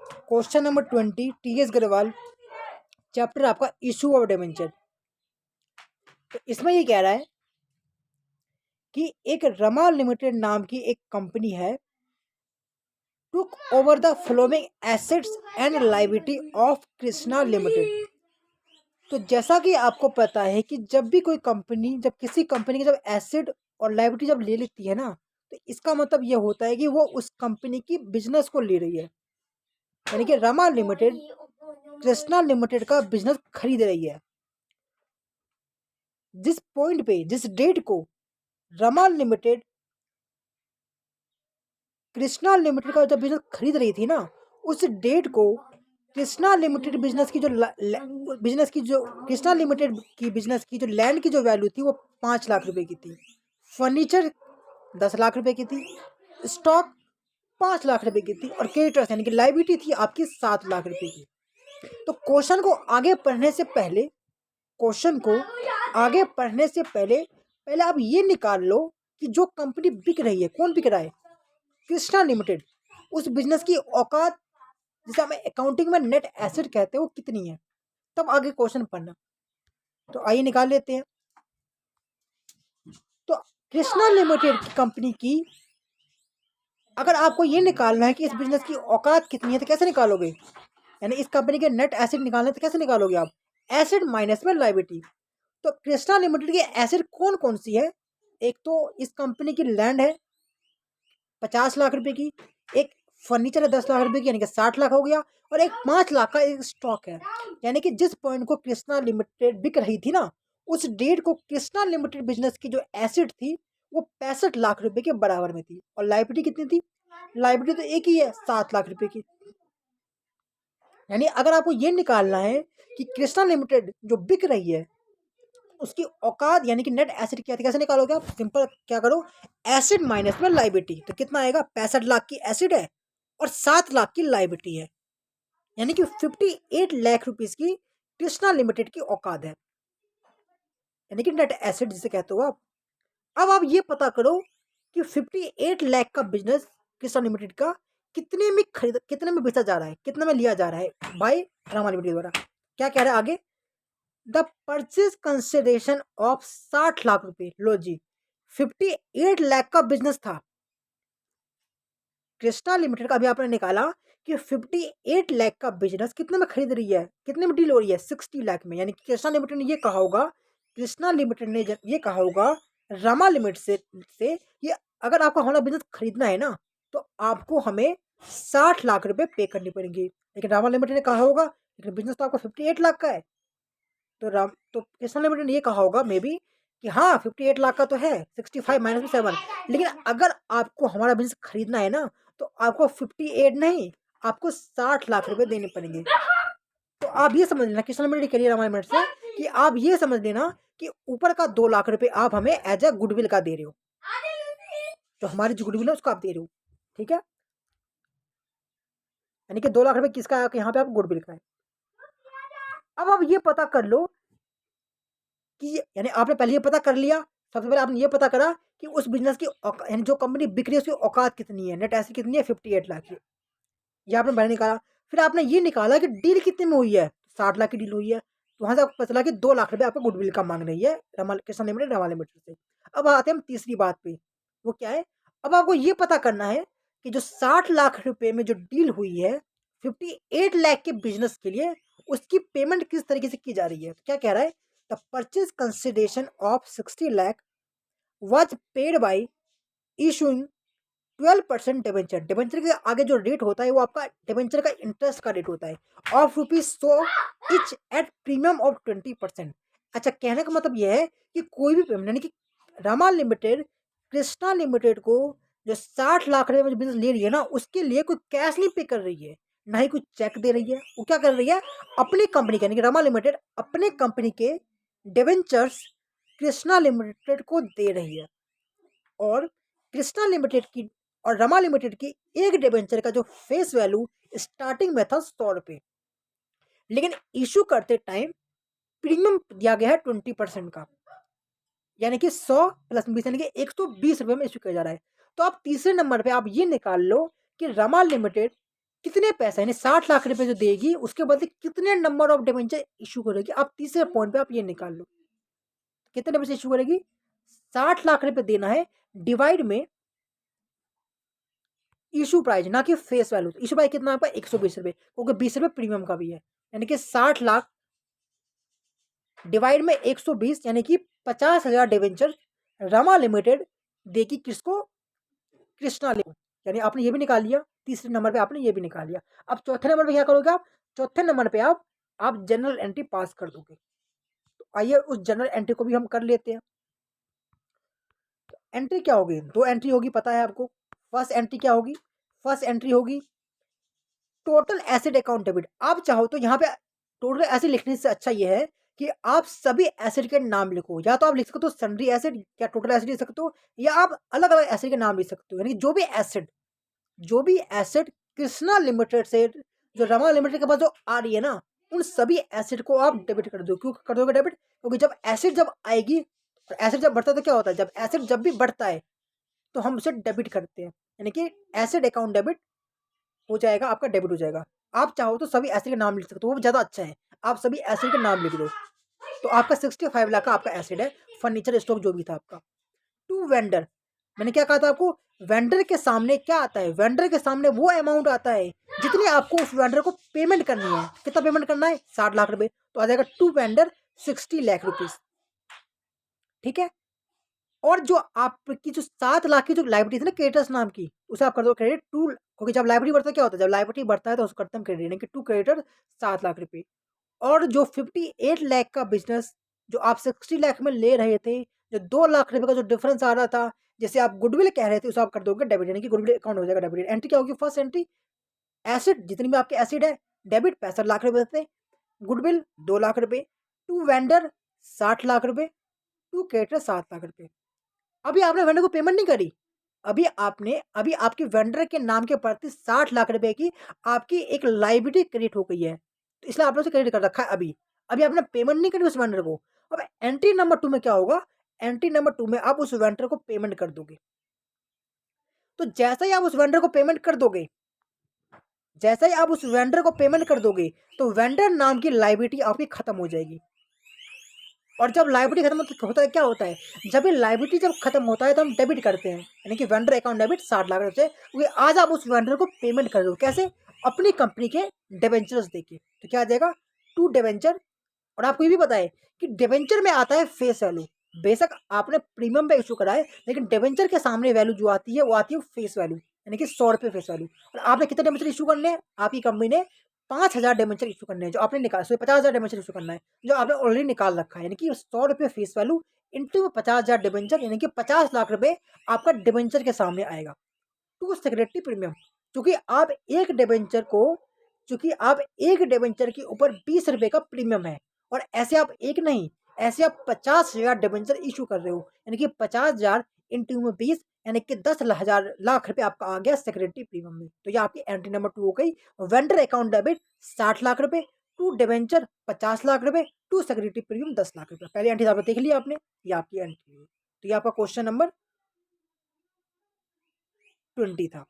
Question number 20 TS Agarwal, chapter आपका issue of debenture. तो इसमें ये कह रहा है कि एक रमा लिमिटेड नाम की एक कंपनी है, took over the flowing assets and liability of Krishna limited. तो जैसा कि आपको पता है कि जब भी कोई कंपनी, जब किसी कंपनी की जब एसेट और लायबिलिटी जब ले लेती है ना, तो इसका मतलब ये होता है कि वो उस कंपनी की बिजनेस को ले रही है। यानी कि रमा लिमिटेड कृष्णा लिमिटेड का बिजनेस खरीद रही है। जिस पॉइंट पे, जिस डेट को रमा लिमिटेड कृष्णा लिमिटेड का जब बिजनेस खरीद रही थी ना, उस डेट को कृष्णा लिमिटेड बिजनेस की जो बिजनेस की जो कृष्णा लिमिटेड की बिजनेस की जो लैंड की जो वैल्यू थी वो 5 लाख रुपए की थी, फर्नीचर 10 लाख रुपए की थी, स्टॉक 5 लाख रुपए की थी, और क्रेडिटर्स यानी कि लाइबिलिटी थी आपकी 7 लाख रुपए की। तो क्वेश्चन को आगे पढ़ने से पहले, क्वेश्चन को आगे पढ़ने से पहले पहले आप ये निकाल लो कि जो कंपनी बिक रही है, कौन बिक रहा है? कृष्णा लिमिटेड। उस बिजनेस की औकात, जिसे हमें अकाउंटिंग में नेट एसेट कहते हैं, वो कितनी है? तब आगे क्वेश्चन पढ़ना। तो आइए निकाल लेते हैं। तो कृष्णा लिमिटेड की कंपनी की, अगर आपको ये निकालना है कि इस बिजनेस की औकात कितनी है, तो कैसे निकालोगे? यानी इस कंपनी के नेट एसेट निकालने, तो कैसे निकालोगे आप? एसेट माइनस में लायबिलिटी। तो कृष्णा लिमिटेड की एसेट कौन कौन सी है? एक तो इस कंपनी की लैंड है 50 लाख रुपए की, एक फर्नीचर है 10 लाख रुपए की, यानी कि 60 लाख हो गया, और एक 5 लाख का एक स्टॉक है। यानी कि जिस पॉइंट को कृष्णा लिमिटेड बिक रही थी ना, उस डेट को कृष्णा लिमिटेड बिजनेस की जो एसेट थी वो 65 लाख रुपए के बराबर में थी। और लाइबिलिटी कितनी थी? लाइबिलिटी तो एक ही है, 7 लाख रुपए की। यानी अगर आपको ये निकालना है कि कृष्णा लिमिटेड जो बिक रही है उसकी औकात यानी कि नेट एसेट क्या थी, कैसे निकालोगे आप? सिंपल क्या करो, एसेट माइनस में लाइबिलिटी। तो कितना आएगा? 65 लाख की एसेट है और 7 लाख की लाइबिलिटी है, यानी कि 58 लाख रुपीज की कृष्णा लिमिटेड की औकात है, यानी कि नेट एसेट जिसे कहते हो आप। अब आप ये पता करो कि 58 लाख का बिजनेस कृष्णा लिमिटेड का कितने में बेचा जा रहा है, कितने में लिया जा रहा है बाय रमा लिमिटेड द्वारा। क्या कह रहा है आगे? The purchase consideration of 60 lakh रुपए। लो जी, 58 लाख का बिजनेस था कृष्णा लिमिटेड का। अभी आपने निकाला कि 58 लाख का बिजनेस कितने में खरीद रही है, कितने में डील हो रही है? 60 लाख में। यानी कि कृष्णा लिमिटेड ने ये कहा होगा, कृष्णा लिमिटेड ने ये कहा होगा रमा लिमिटेड से ये, अगर आपको हमारा बिजनेस खरीदना है ना, तो आपको हमें 60 लाख रुपए पे करनी पड़ेंगी। लेकिन रमा लिमिटेड ने कहा होगा, लेकिन बिजनेस तो आपको 58 लाख का है। तो कृष्णा लिमिटेड ने ये कहा होगा मे बी कि हाँ 58 लाख का तो है, 65 माइनस में 7। लेकिन अगर आपको हमारा बिजनेस खरीदना है ना, तो आपको 58 नहीं, आपको 60 लाख रुपए देने पड़ेंगे। तो आप ये समझ लेना, कृष्णा लिमिटेड के लिए रमा लिमिटेड से, कि आप ये समझ लेना कि ऊपर का 2 लाख रुपए आप हमें एज ए गुडविल का दे रहे हो, तो हमारी जो गुडविल है उसको आप दे रहे हो, ठीक है? यानी कि 2 लाख रुपए किसका है? यहाँ पे आप गुडविल का है। अब आप ये पता कर लो कि, यानी आपने पहले ये पता कर लिया, सबसे पहले आपने ये पता करा कि उस बिजनेस की यानी जो कंपनी बिक रही है उसकी औकात कितनी है, नेट एसेट कितनी है? 58 लाख की। ये आपने पहले निकाला। फिर आपने ये निकाला कि डील कितने में हुई है, 60 लाख की डील हुई है। तो वहां से आपको पता चला कि 2 लाख रुपए आपको गुडविल का मांग रही है कृष्णा लिमिटेड रमा लिमिटेड से। अब आते हैं हम तीसरी बात पे, वो क्या है? अब आपको ये पता करना है कि जो 60 लाख रुपए में जो डील हुई है 58 लाख के बिजनेस के लिए, उसकी पेमेंट किस तरीके से की जा रही है। तो क्या कह रहा है? The purchase consideration of 60 lakh was paid by issuing 12% debenture. Debenture के आगे जो रेट होता है वो आपका डिबेंचर का इंटरेस्ट का रेट होता है, of ₹100 etch at premium of 20%। अच्छा, कहने का मतलब यह है कि कोई भी पेमेंट, यानी कि रमा लिमिटेड कृष्णा लिमिटेड को जो 60 लाख रुपए में जो बिजनेस ले रही है ना, उसके लिए कोई कैश नहीं पे कर रही है, ना ही कोई चेक दे रही है। वो क्या कर रही है? अपनी कंपनी के, यानी कि रमा लिमिटेड अपने कंपनी के डिबेंचर्स कृष्णा लिमिटेड को दे रही है। और कृष्णा लिमिटेड की और रमा लिमिटेड की एक डिबेंचर का जो फेस वैल्यू स्टार्टिंग में था 100 रुपए, लेकिन इशू करते टाइम प्रीमियम दिया गया है 20% का, यानी कि 100 प्लस 20 यानी कि 120 रुपए में इशू किया जा रहा है। तो आप तीसरे नंबर पे आप ये निकाल लो कि रमा लिमिटेड कितने पैसे यानी 60 लाख रुपए जो देगी उसके बदले कितने नंबर ऑफ डिबेंचर इश्यू करेगी। आप तीसरे पॉइंट पे आप ये निकाल लो, कितने डिबेंचर इश्यू करेगी, 60 लाख रुपए देना है, डिवाइड में इशू प्राइस, ना कि फेस वैल्यू। इशू प्राइस कितना आपका 120 रुपए, क्योंकि 20 रुपए प्रीमियम का भी है, यानी कि 60 लाख डिवाइड में 120, यानी कि 50,000 डिवेंचर रमा लिमिटेड देगी किसको, कृष्णा लिमिटेड। यानी आपने ये भी निकाल लिया, तीसरे नंबर पे आपने ये भी निकाल लिया। अब चौथे नंबर पे क्या करोगे आप, चौथे नंबर पे आप जनरल एंट्री पास कर दोगे। तो आइए उस जनरल एंट्री को भी हम कर लेते हैं। तो एंट्री क्या होगी, दो एंट्री होगी, पता है आपको। फर्स्ट एंट्री क्या होगी, फर्स्ट एंट्री होगी टोटल एसेट अकाउंट डेबिट। आप चाहो तो यहाँ पे टोटल एसेट लिखने से अच्छा ये है कि आप सभी एसेट के नाम लिखो, या तो आप लिख सकते हो सन्ड्री एसेट या टोटल एसेट लिख सकते हो, या आप अलग अलग एसेट के नाम लिख सकते हो। यानी जो भी एसेट कृष्णा लिमिटेड से, जो रमा लिमिटेड के पास जो आ रही है ना, उन सभी एसेट को आप डेबिट कर दो। क्यों कर दोगे डेबिट, क्योंकि जब एसेट जब आएगी, और एसेट जब बढ़ता है तो क्या होता है, जब एसेट जब भी बढ़ता है तो हम उसे डेबिट करते हैं, यानी कि एसेट अकाउंट डेबिट हो जाएगा, आपका डेबिट हो जाएगा। आप चाहो तो सभी एसेट के नाम लिख सकते हो, वो ज़्यादा अच्छा है, आप सभी एसेट के नाम लिख दो। तो आपका 65 लाख का आपका एसेट है, फर्नीचर स्टॉक जो भी था आपका। टू वेंडर, मैंने क्या कहा था आपको, वेंडर के सामने क्या आता है, वेंडर के सामने वो अमाउंट आता है जितनी आपको उस वेंडर को पेमेंट करनी है। कितना पेमेंट करना है, 60 लाख रुपए, तो आ जाएगा टू वेंडर 60 लाख रुपीज। ठीक है, और जो आपकी जो 7 लाख की जो लाइबिलिटी थी ना क्रेडिटर्स नाम की, उसे आप कर दो क्रेडिट टू, क्योंकि जब लाइबिलिटी बढ़ता है क्या होता है, जब लाइबिलिटी बढ़ता है तो उसको करते हैं क्रेडिट, यानी कि टू क्रेडिटर 7 लाख रुपए। और जो 58 लाख का बिजनेस जो आप 60 लाख में ले रहे थे, जो 2 लाख रुपए का जो डिफरेंस आ रहा था, जैसे आप गुडविल कह रहे थे, उसे आप कर दोगे डेबिट, यानी कि गुडविल अकाउंट हो जाएगा डेबिट। एंट्री क्या होगी, फर्स्ट एंट्री एसेट जितनी भी आपके एसिड है, डेबिट 65 लाख रुपए थे, गुडविल 2 लाख रुपए, टू वेंडर 60 लाख रुपए, टू क्रेडिटर 7 लाख रुपए। अभी आपने वेंडर को पेमेंट नहीं करी, अभी आपके वेंडर के नाम के प्रति 60 लाख रुपए की आपकी एक लाइबिलिटी क्रेडिट हो गई है, तो इसलिए आपने उसे क्रेडिट कर रखा है। अभी अभी आपने पेमेंट नहीं करी उस वेंडर को। अब एंट्री नंबर 2 में क्या होगा, एंट्री नंबर 2 में आप उस वेंडर को पेमेंट कर दोगे। तो जैसा ही आप उस वेंडर को पेमेंट कर दोगे, जैसा ही आप उस वेंडर को पेमेंट कर दोगे, तो वेंडर नाम की लाइबिलिटी आपकी खत्म हो जाएगी। और जब लाइबिलिटी खत्म होता है क्या होता है, जब ये लाइबिलिटी जब खत्म होता है तो हम डेबिट करते हैं, यानी कि वेंडर अकाउंट डेबिट 60 लाख रुपए, क्योंकि आज आप उस वेंडर को पेमेंट कर दो, कैसे, अपनी कंपनी के डिबेंचर्स देके। तो क्या आ जाएगा, टू डिबेंचर। और आपको ये भी पता है कि डिबेंचर में आता है फेस वैल्यू। बेशक आपने प्रीमियम पे इशू करा है, लेकिन डिबेंचर के सामने वैल्यू जो आती है वो आती है फेस वैल्यू, यानी कि 100 रुपये फेस वैल्यू। और आपने कितने डिबेंचर इशू करने हैं, आपकी कंपनी ने 5,000 डिबेंचर इशू करने हैं, जो आपने निकाल, 50,000 डिबेंचर इशू करना है जो आपने ऑलरेडी निकाल रखा है, यानी कि 100 रुपये फेस वैल्यू इंटू 50,000 डिबेंचर, यानी कि 50 लाख रुपए आपका डिबेंचर के सामने आएगा। टू सिक्योरिटी प्रीमियम, क्योंकि आप एक डिबेंचर को, क्योंकि आप एक डिबेंचर के ऊपर 20 रुपए का प्रीमियम है, और ऐसे आप एक नहीं, ऐसे आप 50,000 डिबेंचर इशू कर रहे हो, यानी कि 50,000 इंटू में 20, यानी कि 10,000 लाख रुपए आपका आ गया सिक्योरिटी प्रीमियम में। तो ये आपकी एंट्री नंबर 2 हो गई। वेंडर अकाउंट डेबिट 60 लाख रुपए, टू डिबेंचर 50 लाख रुपए, टू सिक्योरिटी प्रीमियम 10 लाख रुपए। पहली एंट्री आपने देख लिया आपने, ये आपकी एंट्री है। तो ये आपका क्वेश्चन नंबर 20 था।